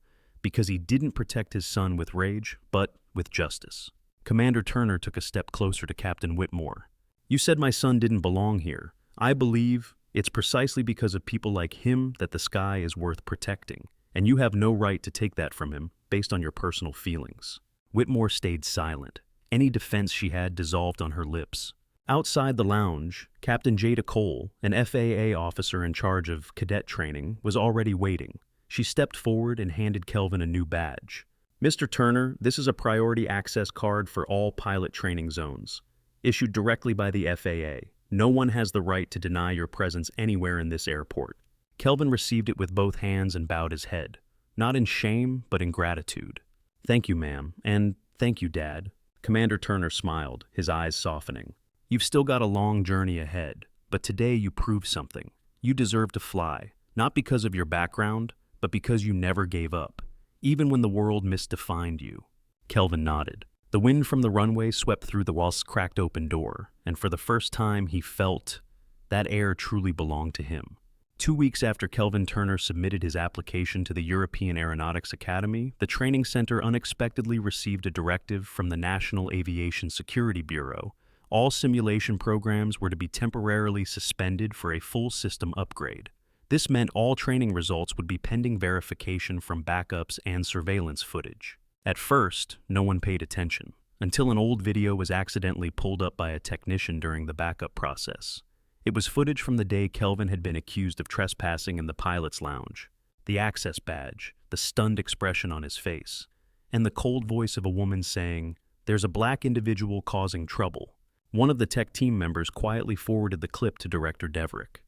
S1: because he didn't protect his son with rage, but with justice. Commander Turner took a step closer to Captain Whitmore. "You said my son didn't belong here. I believe it's precisely because of people like him that the sky is worth protecting, and you have no right to take that from him based on your personal feelings." Whitmore stayed silent. Any defense she had dissolved on her lips. Outside the lounge, Captain Jada Cole, an FAA officer in charge of cadet training, was already waiting. She stepped forward and handed Kelvin a new badge. "Mr. Turner, this is a priority access card for all pilot training zones, issued directly by the FAA. No one has the right to deny your presence anywhere in this airport." Kelvin received it with both hands and bowed his head, not in shame, but in gratitude. "Thank you, ma'am, and thank you, Dad." Commander Turner smiled, his eyes softening. "You've still got a long journey ahead, but today you proved something. You deserve to fly, not because of your background, but because you never gave up, even when the world misdefined you." Kelvin nodded. The wind from the runway swept through the once cracked open door, and for the first time he felt that air truly belonged to him. 2 weeks after Kelvin Turner submitted his application to the European Aeronautics Academy, the training center unexpectedly received a directive from the National Aviation Security Bureau. All simulation programs were to be temporarily suspended for a full system upgrade. This meant all training results would be pending verification from backups and surveillance footage. At first, no one paid attention, until an old video was accidentally pulled up by a technician during the backup process. It was footage from the day Kelvin had been accused of trespassing in the pilot's lounge. The access badge, the stunned expression on his face, and the cold voice of a woman saying, "There's a black individual causing trouble." One of the tech team members quietly forwarded the clip to Director Deverick.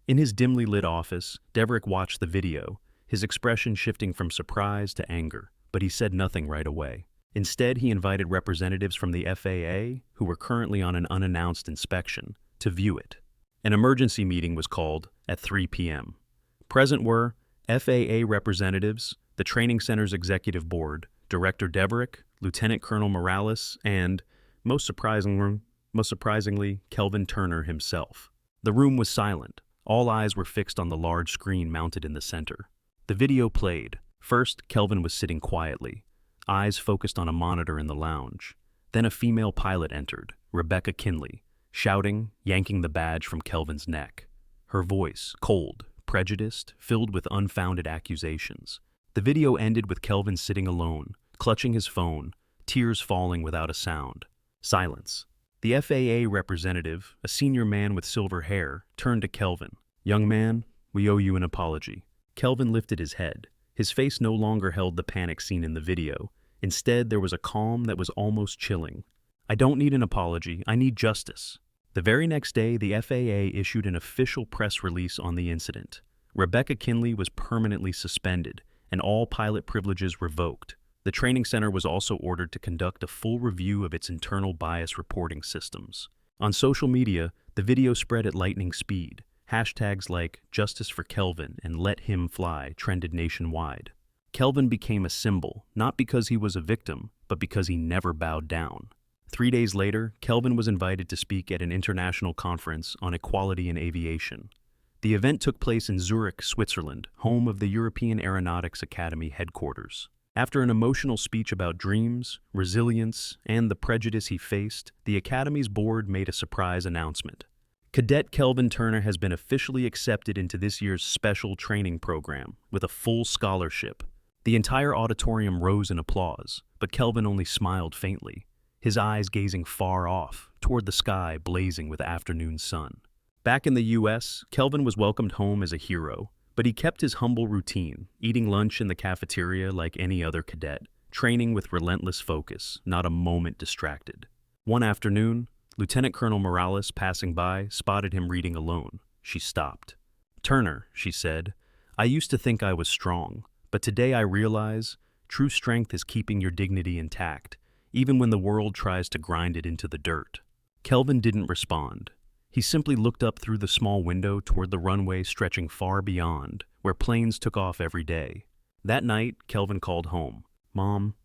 S1: In his dimly lit office, Deverick watched the video, his expression shifting from surprise to anger, but he said nothing right away. Instead, he invited representatives from the FAA, who were currently on an unannounced inspection, to view it. An emergency meeting was called at 3 p.m. Present were FAA representatives, the training center's executive board, Director Deverick, Lieutenant Colonel Morales, and, most surprisingly, Kelvin Turner himself. The room was silent. All eyes were fixed on the large screen mounted in the center. The video played. First, Kelvin was sitting quietly, eyes focused on a monitor in the lounge. Then a female pilot entered, Rebecca Kinley, shouting, yanking the badge from Kelvin's neck. Her voice, cold, prejudiced, filled with unfounded accusations. The video ended with Kelvin sitting alone, clutching his phone, tears falling without a sound. Silence. The FAA representative, a senior man with silver hair, turned to Kelvin. "Young man, we owe you an apology." Kelvin lifted his head. His face no longer held the panic seen in the video. Instead, there was a calm that was almost chilling. "I don't need an apology, I need justice." The very next day, the FAA issued an official press release on the incident. Rebecca Kinley was permanently suspended, and all pilot privileges revoked. The training center was also ordered to conduct a full review of its internal bias reporting systems. On social media, the video spread at lightning speed. Hashtags like "Justice for Kelvin" and "Let Him Fly" trended nationwide. Kelvin became a symbol, not because he was a victim, but because he never bowed down. 3 days later, Kelvin was invited to speak at an international conference on equality in aviation. The event took place in Zurich, Switzerland, home of the European Aeronautics Academy headquarters. After an emotional speech about dreams, resilience, and the prejudice he faced, the Academy's board made a surprise announcement. Cadet Kelvin Turner has been officially accepted into this year's special training program with a full scholarship. The entire auditorium rose in applause, but Kelvin only smiled faintly, his eyes gazing far off, toward the sky blazing with afternoon sun. Back in the U.S., Kelvin was welcomed home as a hero, but he kept his humble routine, eating lunch in the cafeteria like any other cadet, training with relentless focus, not a moment distracted. One afternoon, Lieutenant Colonel Morales, passing by, spotted him reading alone. She stopped. "Turner," she said, "I used to think I was strong, but today I realize true strength is keeping your dignity intact, even when the world tries to grind it into the dirt." Kelvin didn't respond. He simply looked up through the small window toward the runway stretching far beyond, where planes took off every day. That night, Kelvin called home. "Mom,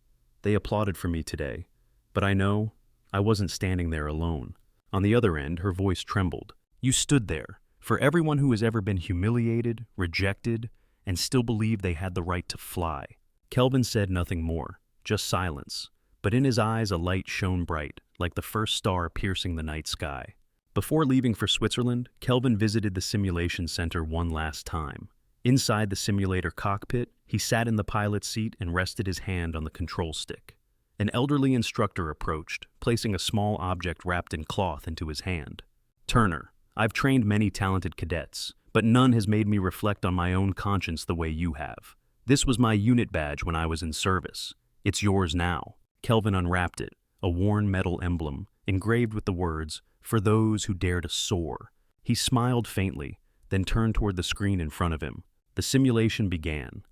S1: they applauded for me today, but I know I wasn't standing there alone." On the other end, her voice trembled. "You stood there, for everyone who has ever been humiliated, rejected, and still believed they had the right to fly." Kelvin said nothing more, just silence, but in his eyes a light shone bright, like the first star piercing the night sky. Before leaving for Switzerland, Kelvin visited the simulation center one last time. Inside the simulator cockpit, he sat in the pilot's seat and rested his hand on the control stick. An elderly instructor approached, placing a small object wrapped in cloth into his hand. "Turner, I've trained many talented cadets, but none has made me reflect on my own conscience the way you have. This was my unit badge when I was in service. It's yours now." Kelvin unwrapped it, a worn metal emblem, engraved with the words, "For those who dare to soar." He smiled faintly, then turned toward the screen in front of him. The simulation began.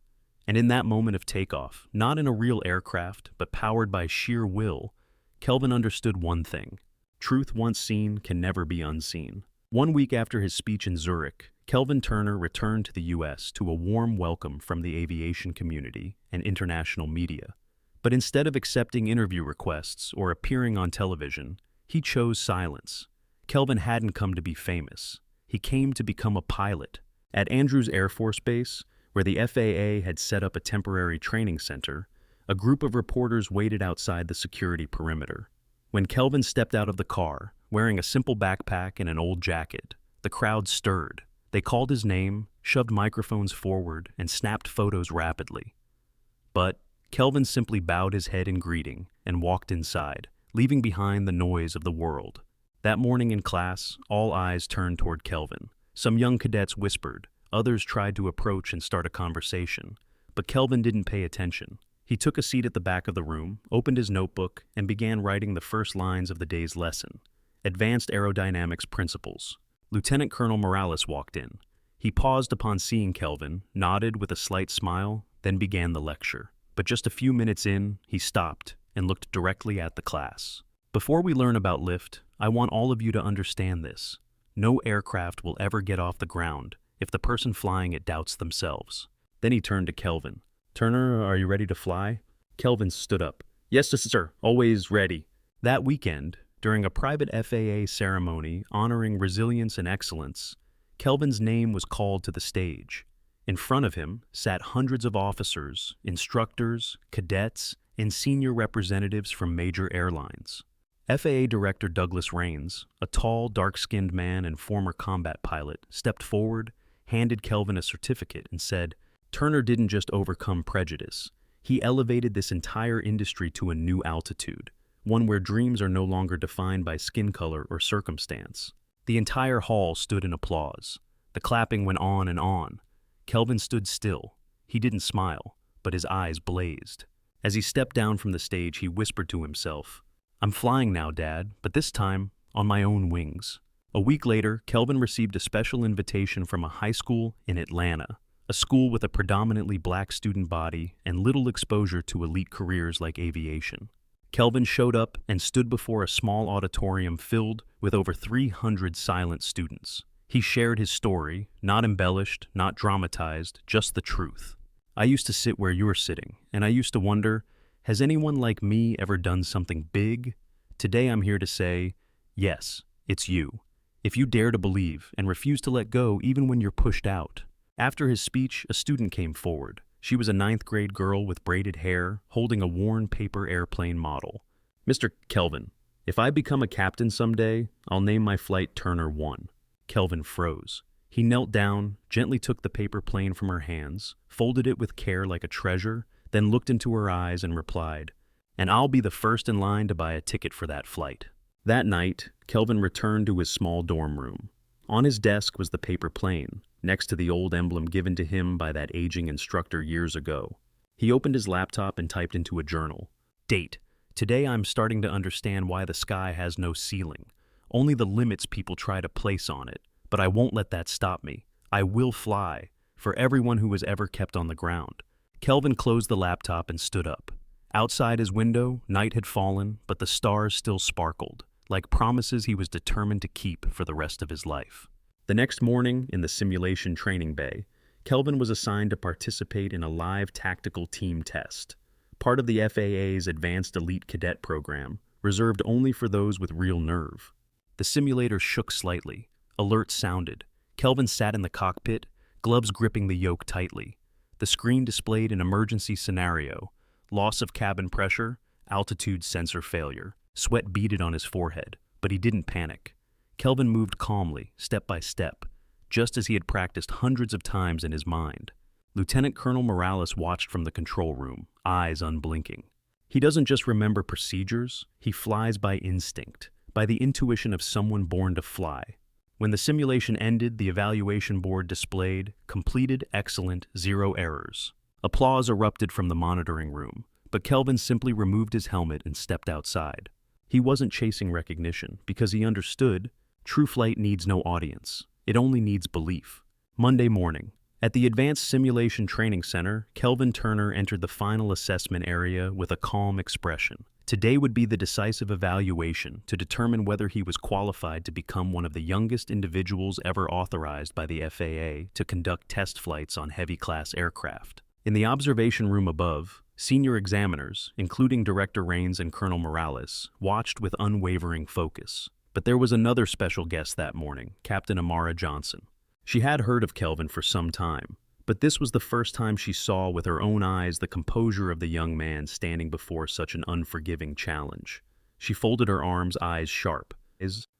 S1: And in that moment of takeoff, not in a real aircraft, but powered by sheer will, Kelvin understood one thing. Truth once seen can never be unseen. 1 week after his speech in Zurich, Kelvin Turner returned to the U.S. to a warm welcome from the aviation community and international media. But instead of accepting interview requests or appearing on television, he chose silence. Kelvin hadn't come to be famous. He came to become a pilot. At Andrews Air Force Base, where the FAA had set up a temporary training center, a group of reporters waited outside the security perimeter. When Kelvin stepped out of the car, wearing a simple backpack and an old jacket, the crowd stirred. They called his name, shoved microphones forward, and snapped photos rapidly. But Kelvin simply bowed his head in greeting and walked inside, leaving behind the noise of the world. That morning in class, all eyes turned toward Kelvin. Some young cadets whispered, others tried to approach and start a conversation, but Kelvin didn't pay attention. He took a seat at the back of the room, opened his notebook, and began writing the first lines of the day's lesson, Advanced Aerodynamics Principles. Lieutenant Colonel Morales walked in. He paused upon seeing Kelvin, nodded with a slight smile, then began the lecture. But just a few minutes in, he stopped and looked directly at the class. "Before we learn about lift, I want all of you to understand this. No aircraft will ever get off the ground if the person flying it doubts themselves. Then he turned to Kelvin. Turner, are you ready to fly? Kelvin stood up. Yes, sir. Always ready. That weekend, during a private FAA ceremony honoring resilience and excellence, Kelvin's name was called to the stage. In front of him sat hundreds of officers, instructors, cadets, and senior representatives from major airlines. FAA Director Douglas Rains, a tall, dark-skinned man and former combat pilot, stepped forward, handed Kelvin a certificate, and said, Turner didn't just overcome prejudice. He elevated this entire industry to a new altitude, one where dreams are no longer defined by skin color or circumstance. The entire hall stood in applause. The clapping went on and on. Kelvin stood still. He didn't smile, but his eyes blazed. As he stepped down from the stage, he whispered to himself, I'm flying now, Dad, but this time on my own wings. A week later, Kelvin received a special invitation from a high school in Atlanta, a school with a predominantly black student body and little exposure to elite careers like aviation. Kelvin showed up and stood before a small auditorium filled with over 300 silent students. He shared his story, not embellished, not dramatized, just the truth. I used to sit where you're sitting, and I used to wonder, has anyone like me ever done something big? Today I'm here to say, yes, it's you. If you dare to believe and refuse to let go even when you're pushed out. After his speech, a student came forward. She was a 9th grade girl with braided hair, holding a worn paper airplane model. Mr. Kelvin, if I become a captain someday, I'll name my flight Turner 1. Kelvin froze. He knelt down, gently took the paper plane from her hands, folded it with care like a treasure, then looked into her eyes and replied, and I'll be the first in line to buy a ticket for that flight. That night, Kelvin returned to his small dorm room. On his desk was the paper plane, next to the old emblem given to him by that aging instructor years ago. He opened his laptop and typed into a journal. Date. Today I'm starting to understand why the sky has no ceiling. Only the limits people try to place on it. But I won't let that stop me. I will fly, for everyone who was ever kept on the ground. Kelvin closed the laptop and stood up. Outside his window, night had fallen, but the stars still sparkled, like promises he was determined to keep for the rest of his life. The next morning, in the simulation training bay, Kelvin was assigned to participate in a live tactical team test, part of the FAA's Advanced Elite Cadet program, reserved only for those with real nerve. The simulator shook slightly. Alerts sounded. Kelvin sat in the cockpit, gloves gripping the yoke tightly. The screen displayed an emergency scenario: loss of cabin pressure, altitude sensor failure. Sweat beaded on his forehead, but he didn't panic. Kelvin moved calmly, step by step, just as he had practiced hundreds of times in his mind. Lieutenant Colonel Morales watched from the control room, eyes unblinking. He doesn't just remember procedures, he flies by instinct, by the intuition of someone born to fly. When the simulation ended, the evaluation board displayed, completed, excellent, 0 errors. Applause erupted from the monitoring room, but Kelvin simply removed his helmet and stepped outside. He wasn't chasing recognition because he understood true flight needs no audience. It only needs belief. Monday morning, at the Advanced Simulation Training Center, Kelvin Turner entered the final assessment area with a calm expression. Today would be the decisive evaluation to determine whether he was qualified to become one of the youngest individuals ever authorized by the FAA to conduct test flights on heavy-class aircraft. In the observation room above, senior examiners, including Director Rains and Colonel Morales, watched with unwavering focus. But there was another special guest that morning, Captain Amara Johnson. She had heard of Kelvin for some time, but this was the first time she saw with her own eyes the composure of the young man standing before such an unforgiving challenge. She folded her arms, eyes sharp.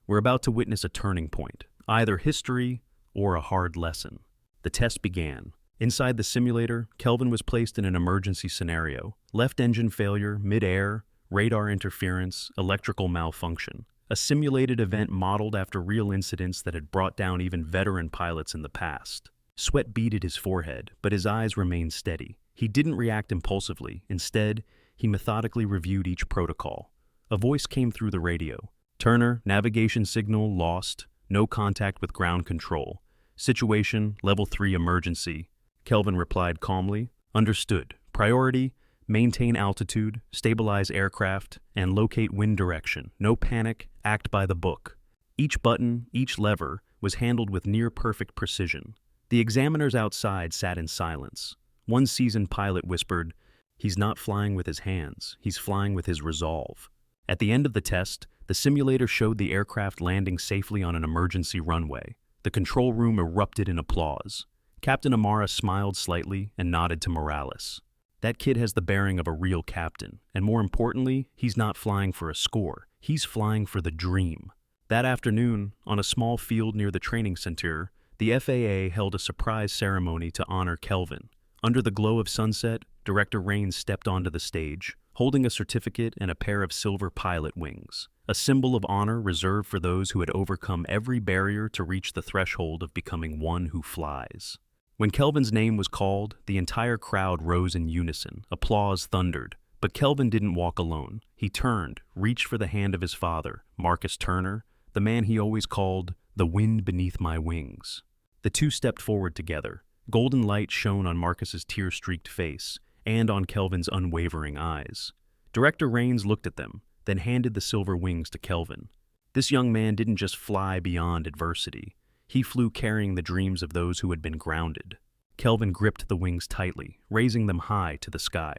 S1: We're about to witness a turning point, either history or a hard lesson. The test began. Inside the simulator, Kelvin was placed in an emergency scenario: left engine failure, mid-air, radar interference, electrical malfunction. A simulated event modeled after real incidents that had brought down even veteran pilots in the past. Sweat beaded his forehead, but his eyes remained steady. He didn't react impulsively. Instead, he methodically reviewed each protocol. A voice came through the radio. Turner, navigation signal lost. No contact with ground control. Situation, level 3 emergency. Kelvin replied calmly. Understood. Priority, maintain altitude, stabilize aircraft, and locate wind direction. No panic, act by the book. Each button, each lever, was handled with near-perfect precision. The examiners outside sat in silence. One seasoned pilot whispered, "He's not flying with his hands, he's flying with his resolve." At the end of the test, the simulator showed the aircraft landing safely on an emergency runway. The control room erupted in applause. Captain Amara smiled slightly and nodded to Morales. That kid has the bearing of a real captain, and more importantly, he's not flying for a score. He's flying for the dream. That afternoon, on a small field near the training center, the FAA held a surprise ceremony to honor Kelvin. Under the glow of sunset, Director Raines stepped onto the stage, holding a certificate and a pair of silver pilot wings, a symbol of honor reserved for those who had overcome every barrier to reach the threshold of becoming one who flies. When Kelvin's name was called, the entire crowd rose in unison. Applause thundered. But Kelvin didn't walk alone. He turned, reached for the hand of his father, Marcus Turner, the man he always called the wind beneath my wings. The two stepped forward together. Golden light shone on Marcus's tear-streaked face and on Kelvin's unwavering eyes. Director Raines looked at them, then handed the silver wings to Kelvin. This young man didn't just fly beyond adversity. He flew carrying the dreams of those who had been grounded. Kelvin gripped the wings tightly, raising them high to the sky.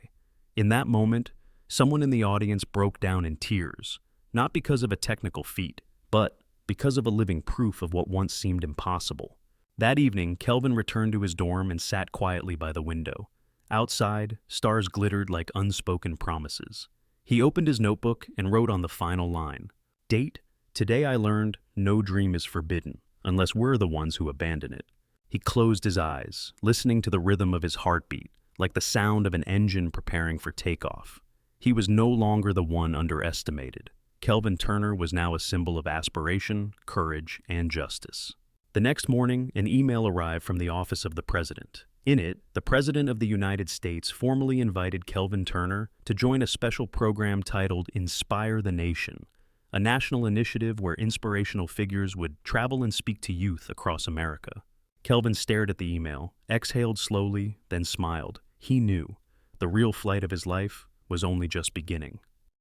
S1: In that moment, someone in the audience broke down in tears, not because of a technical feat, but because of a living proof of what once seemed impossible. That evening, Kelvin returned to his dorm and sat quietly by the window. Outside, stars glittered like unspoken promises. He opened his notebook and wrote on the final line, "Date, today I learned no dream is forbidden, unless we're the ones who abandon it." He closed his eyes, listening to the rhythm of his heartbeat, like the sound of an engine preparing for takeoff. He was no longer the one underestimated. Kelvin Turner was now a symbol of aspiration, courage, and justice. The next morning, an email arrived from the office of the president. In it, the President of the United States formally invited Kelvin Turner to join a special program titled Inspire the Nation, a national initiative where inspirational figures would travel and speak to youth across America. Kelvin stared at the email, exhaled slowly, then smiled. He knew the real flight of his life was only just beginning.